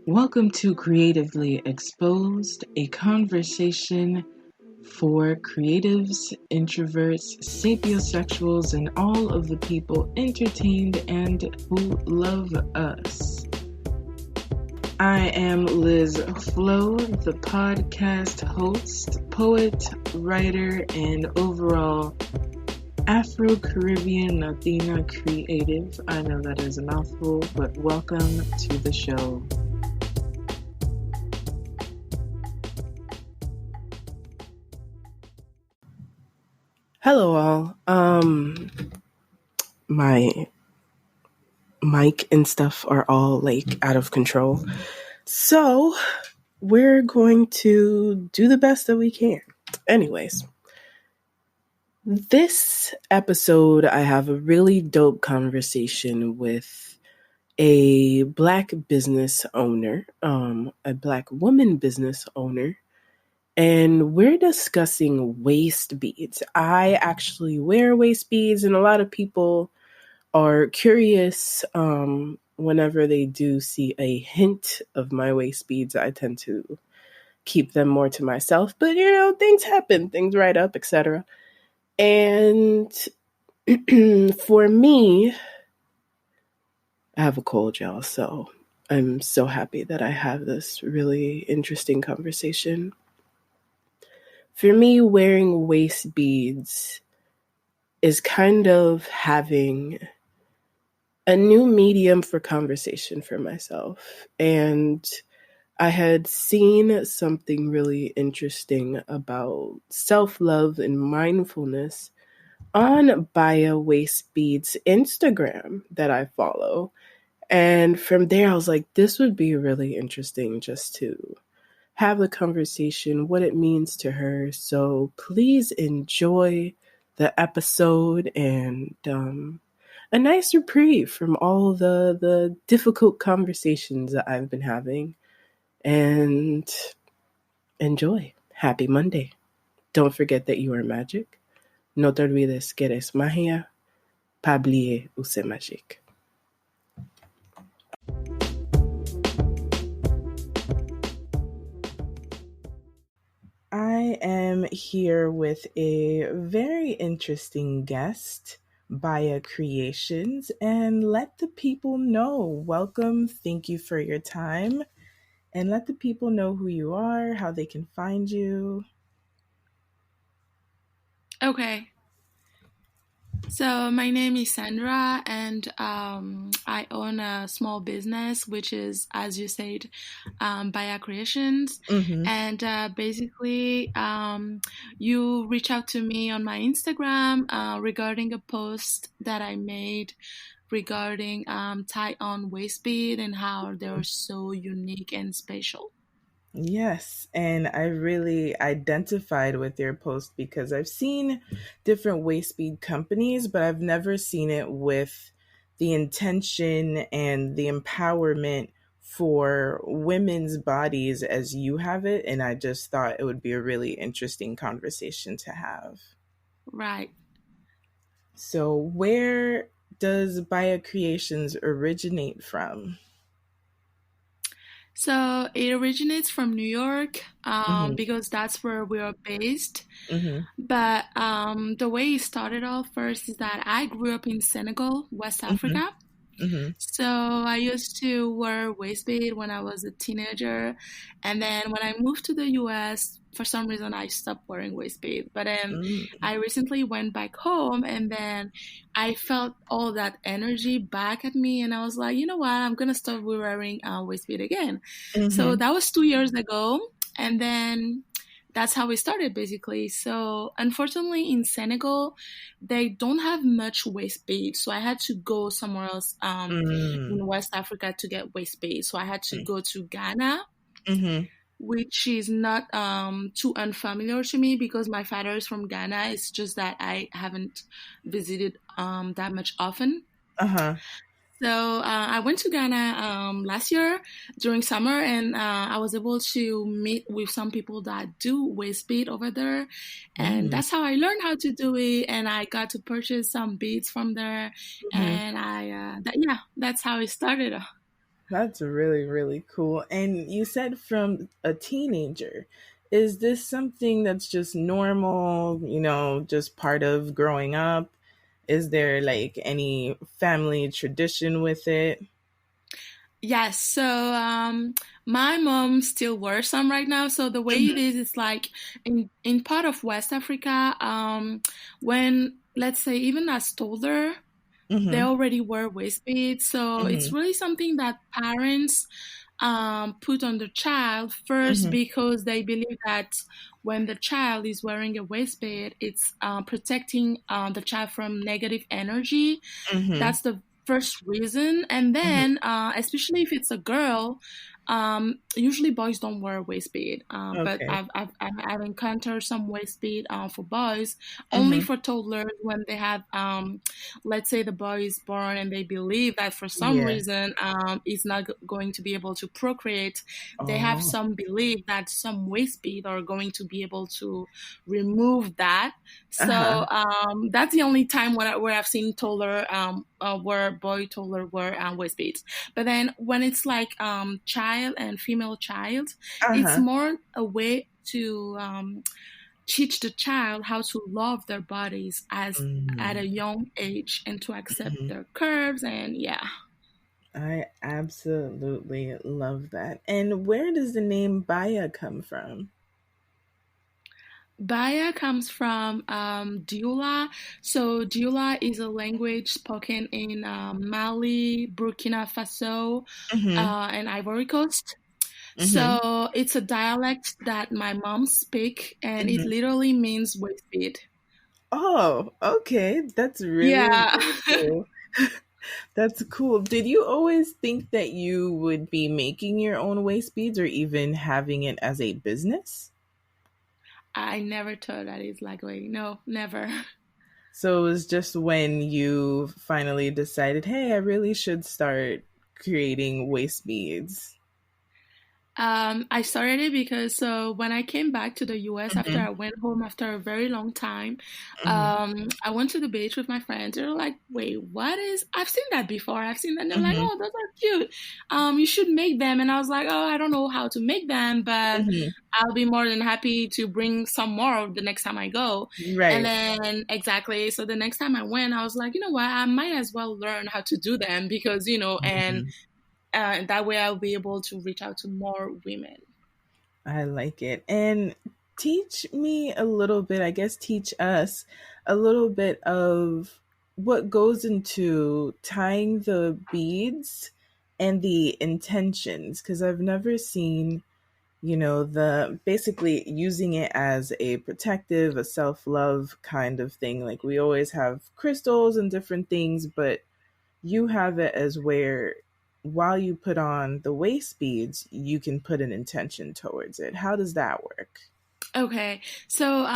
Welcome to Creatively Exposed, a conversation for creatives, introverts, sapiosexuals, and all of the people entertained and who love us. I am Liz Flo, the podcast host, poet, writer, and overall Afro-Caribbean Latina creative. I know that is a mouthful, but welcome to the show. Hello all. My mic and stuff are all out of control. So we're going to do the best that we can. Anyways, this episode I have a really dope conversation with a Black business owner, a Black woman business owner. And we're discussing waist beads. I actually wear waist beads, and a lot of people are curious whenever they do see a hint of my waist beads. I tend to keep them more to myself, but things happen, things write up, etc. And for me, I have a cold, y'all, so I'm so happy that I have this really interesting conversation. For me, wearing waist beads is kind of having a new medium for conversation for myself. And I had seen something really interesting about self-love and mindfulness on Baya Waist Beads Instagram that I follow. And from there, I was like, this would be really interesting just to have the conversation, what it means to her. So please enjoy the episode and a nice reprieve from all the difficult conversations that I've been having. And enjoy. Happy Monday. Don't forget that you are magic. No te olvides que eres magia. Pa oublier où c'est magique. I am here with a very interesting guest, Baya Creations, and let the people know. Welcome, thank you for your time, and let the people know who you are, how they can find you. Okay. So my name is Sandra, and I own a small business, which is, as you said, Baya Creations. Mm-hmm. And basically, you reach out to me on my Instagram regarding a post that I made regarding tie-on waist bead and how they're so unique and special. Yes, and I really identified with your post because I've seen different waist bead companies, but I've never seen it with the intention and the empowerment for women's bodies as you have it, and I just thought it would be a really interesting conversation to have. Right. So where does Baya Creations originate from? So it originates from New York because that's where we are based. Mm-hmm. But the way it started off first is that I grew up in Senegal, West Africa. Mm-hmm. So I used to wear waist bead when I was a teenager. And then when I moved to the US, for some reason I stopped wearing waist bead. But then I recently went back home, and then I felt all that energy back at me. And I was like, you know what? I'm going to start wearing waist bead again. Mm-hmm. So that was 2 years ago. And then that's how we started, basically. So unfortunately in Senegal, they don't have much waist bead. So I had to go somewhere else in West Africa to get waist bead. So I had to go to Ghana, which is not too unfamiliar to me because my father is from Ghana. It's just that I haven't visited that much often. So I went to Ghana last year during summer, and I was able to meet with some people that do waist bead over there. And that's how I learned how to do it. And I got to purchase some beads from there. And that's how it started. That's really, really cool. And you said from a teenager. Is this something that's just normal, just part of growing up? Is there like any family tradition with it? Yes, so my mom still wears some right now. So the way it is like in part of West Africa, when let's say even as toddler, they Mm-hmm. already wear waist beads. So it's Mm-hmm. really something that parents put on the child first Mm-hmm. because they believe that when the child is wearing a waistband, it's protecting the child from negative energy. Mm-hmm. That's the first reason. And Mm-hmm. then, especially if it's a girl, usually boys don't wear a waist bead. But Okay. I've encountered some waist bead for boys, only Mm-hmm. for toddlers when they have, let's say the boy is born and they believe that for some Yeah. reason he's not going to be able to procreate. They have Oh. some belief that some waist bead are going to be able to remove that. Uh-huh. So that's the only time where I've seen taller, where boy taller wear waist beads. But then when it's like child and female child, it's Uh-huh. more a way to teach the child how to love their bodies as at a Mm-hmm. young age and to accept Mm-hmm. their curves and yeah. I absolutely love that. And where does the name Baya come from? Baya comes from Dioula. So Dioula is a language spoken in Mali, Burkina Faso, Mm-hmm. and Ivory Coast. Mm-hmm. So it's a dialect that my mom speak, and it Mm-hmm. literally means waist bead. Oh, okay. That's really, Yeah. really cool. That's cool. Did you always think that you would be making your own waist beads or even having it as a business? I never thought that it's like, wait, no, never. So it was just when you finally decided, hey, I really should start creating waist beads. I started it because so when I came back to the US after Mm-hmm. I went home after a very long time, Mm-hmm. I went to the beach with my friends. They were like, "Wait, what is? I've seen that before. I've seen that." And they're like, Mm-hmm. "Oh, those are cute. You should make them." And I was like, "Oh, I don't know how to make them, but Mm-hmm. I'll be more than happy to bring some more the next time I go." And Right. then exactly, so the next time I went, I was like, you know what? I might as well learn how to do them because and Mhm. that way I'll be able to reach out to more women. I like it. And teach me a little bit, I guess, teach us a little bit of what goes into tying the beads and the intentions, because I've never seen, the basically using it as a protective, a self love kind of thing. Like we always have crystals and different things, but you have it as where while you put on the waist beads, you can put an intention towards it. How does that work? Okay, so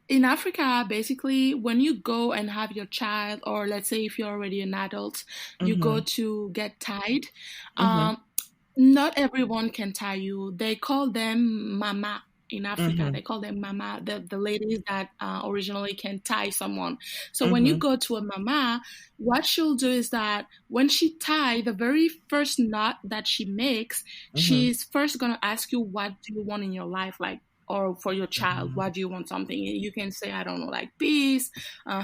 in Africa, basically, when you go and have your child, or let's say if you're already an adult, you go Mm-hmm. to get tied. Mm-hmm. Um, Not everyone can tie you. They call them mama in Africa. Mm-hmm. They call them mama, the ladies that originally can tie someone. So when you Mm-hmm. go to a mama, what she'll do is that when she tie the very first knot that she makes, Mm-hmm. she's first gonna ask you what do you want in your life, like or for your child, what do you want something? You can say, I don't know, like peace,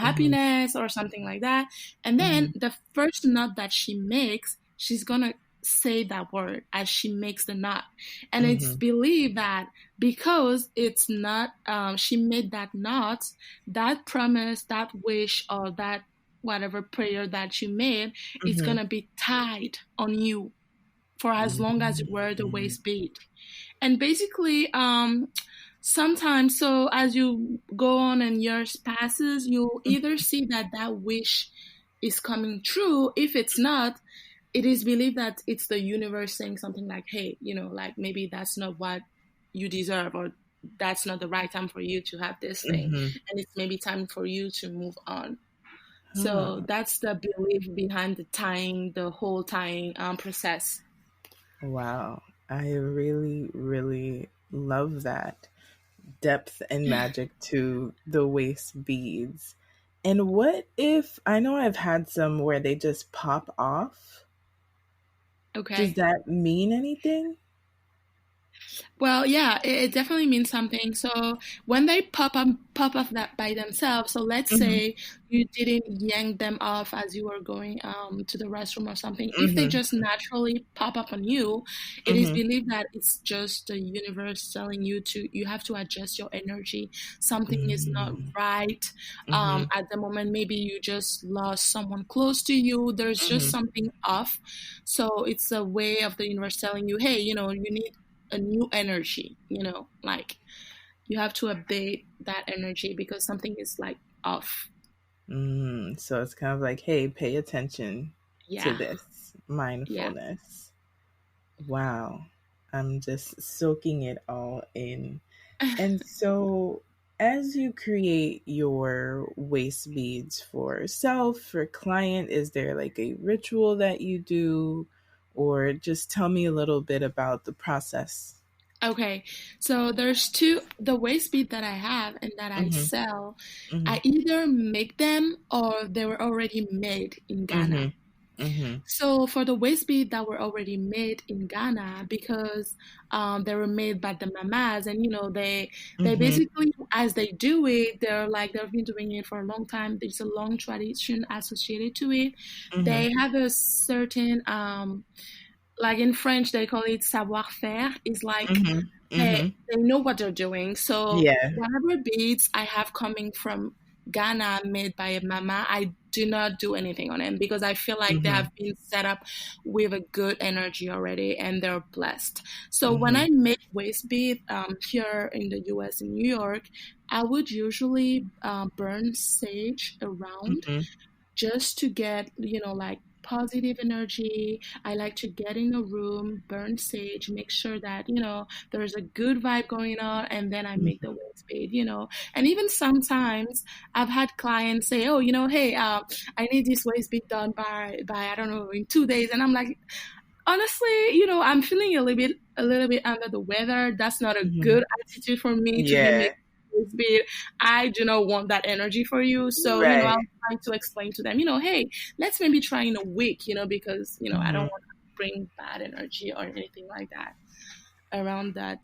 Mm-hmm. happiness, or something like that. And then Mm-hmm. the first knot that she makes, she's gonna say that word as she makes the knot. And it's Mm-hmm. believed that because it's not, she made that knot, that promise, that wish, or that whatever prayer that you made is Mm-hmm. gonna be tied on you for as long as you wear the Mm-hmm. waist bead. And basically, sometimes, so as you go on and years passes, you'll either see that that wish is coming true. If it's not, it is believed that it's the universe saying something like, hey, like maybe that's not what you deserve, or that's not the right time for you to have this thing. Mm-hmm. And it's maybe time for you to move on. So Huh. that's the belief behind the whole tying process. Wow. I really, really love that depth and magic to the waist beads. And what if I know I've had some where they just pop off? Okay. Does that mean anything? Well, yeah, it definitely means something. So when they pop up that by themselves, so let's Mhm. say you didn't yank them off as you were going to the restroom or something. If they Mhm. just naturally pop up on you, it is Mhm. believed that it's just the universe telling you have to adjust your energy. Something is not Mhm. right Mhm. at the moment. Maybe you just lost someone close to you. There's just Mhm. something off. So it's a way of the universe telling you, hey, you need a new energy, like you have to update that energy because something is like off. So it's kind of like, hey, pay attention to Yeah, this yeah. mindfulness. Wow. I'm just soaking it all in. And so, as you create your waist beads for self, for client, is there like a ritual that you do? Or just tell me a little bit about the process. Okay, so there's the waist bead that I have and that I Mm-hmm. sell. Mm-hmm. I either make them or they were already made in Ghana. Mm-hmm. Mm-hmm. So for the waist bead that were already made in Ghana, because they were made by the mamas, and they Mm-hmm. basically, as they do it, they're like they've been doing it for a long time. There's a long tradition associated to it. Mm-hmm. They have a certain like in French they call it savoir-faire. Is like Mm-hmm. they Mm-hmm. they know what they're doing. So Yeah. whatever beads I have coming from Ghana made by a mama, I do not do anything on them because I feel like they Mm-hmm. have been set up with a good energy already and they're blessed. So when Mm-hmm. I make waist bead here in the US in New York, I would usually burn sage around Mm-hmm. just to get, like positive energy. I like to get in a room, burn sage, make sure that, there's a good vibe going on, and then I make the waist bead. And even sometimes I've had clients say, oh, hey, I need this waist bead done by, I don't know, in 2 days. And I'm like, honestly, I'm feeling a little bit under the weather. That's not a Mm-hmm. good attitude for me to be Yeah. making this beat. I do not want that energy for you. So, Right. I'll try to explain to them, hey, let's maybe try in a week, because, I don't Mm-hmm. want to bring bad energy or anything like that around that.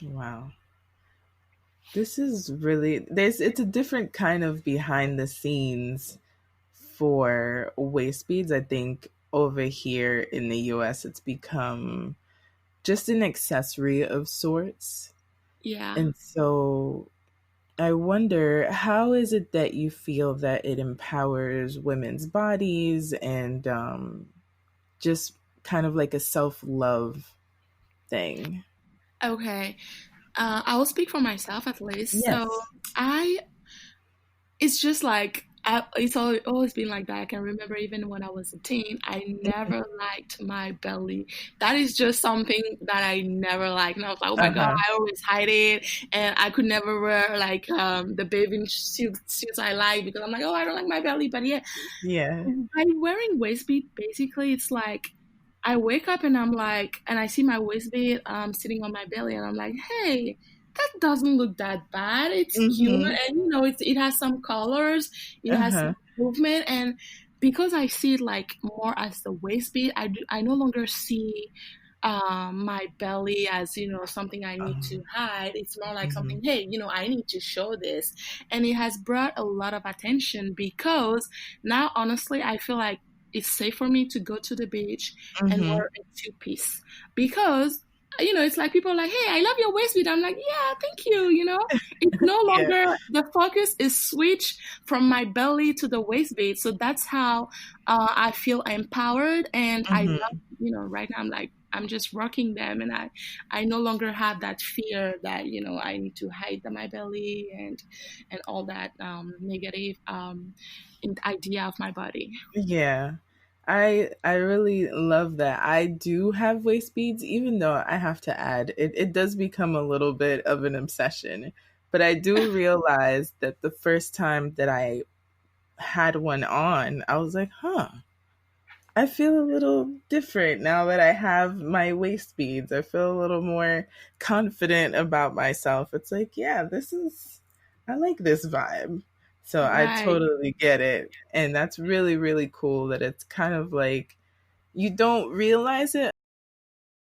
Wow. This is really it's a different kind of behind the scenes for waist beads. I think over here in the US it's become just an accessory of sorts. Yeah. And so I wonder, how is it that you feel that it empowers women's bodies and just kind of like a self-love thing? Okay. I will speak for myself at least. So Yes. I it's just like it's always been like that. I can remember even when I was a teen, I never liked my belly. That is just something that I never liked. And I was like, oh my God, Uh-huh. I always hide it. And I could never wear like the bathing suits I like because I'm like, oh, I don't like my belly. But yeah, Yeah. by wearing waist bead, basically, it's like I wake up and I'm like, and I see my waist bead sitting on my belly, and I'm like, hey, that doesn't look that bad. It's cute, Mm-hmm. and it has some colors, it has some Uh-huh. movement, and because I see it like more as the waist bead, I no longer see my belly as something I need to hide. It's more like Mm-hmm. something, hey, I need to show this, and it has brought a lot of attention because now honestly I feel like it's safe for me to go to the beach and Mm-hmm. wear a two-piece because it's like people are like, hey, I love your waist bead. I'm like, yeah, thank you. It's no Yeah. longer, the focus is switched from my belly to the waist bead. So that's how I feel empowered, and I love, Mm-hmm. right now I'm like, I'm just rocking them, and I no longer have that fear that I need to hide my belly and all that negative idea of my body. Yeah. I really love that. I do have waist beads, even though I have to add it does become a little bit of an obsession. But I do realize that the first time that I had one on, I was like, huh, I feel a little different now that I have my waist beads. I feel a little more confident about myself. It's like, yeah, I like this vibe. So I Right. totally get it. And that's really, really cool that it's kind of like you don't realize it